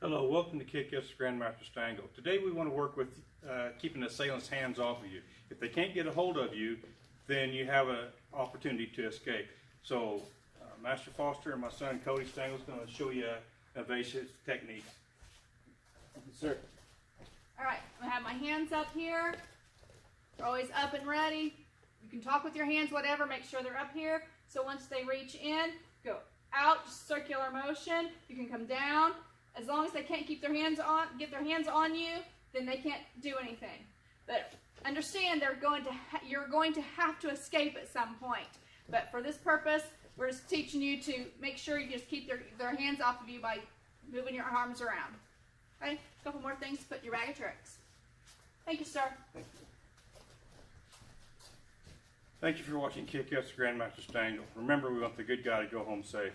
Hello, welcome to Kick-Ass Grandmaster Stangle. Today we want to work with keeping the assailant's hands off of you. If they can't get a hold of you, then you have an opportunity to escape. So Master Foster and my son Cody Stangle is going to show you evasive techniques. Sir. All right, I'm gonna have my hands up here. They're always up and ready. You can talk with your hands, whatever, make sure they're up here. So once they reach in, go out, just circular motion. You can come down. As long as they can't keep their hands on, get their hands on you, then they can't do anything. But understand you're going to have to escape at some point. But for this purpose, we're just teaching you to make sure you just keep their hands off of you by moving your arms around. Okay, a couple more things to put in your bag of tricks. Thank you, sir. Thank you. Thank you for watching Kick-Ass Grandmaster Stangle. Remember, we want the good guy to go home safe.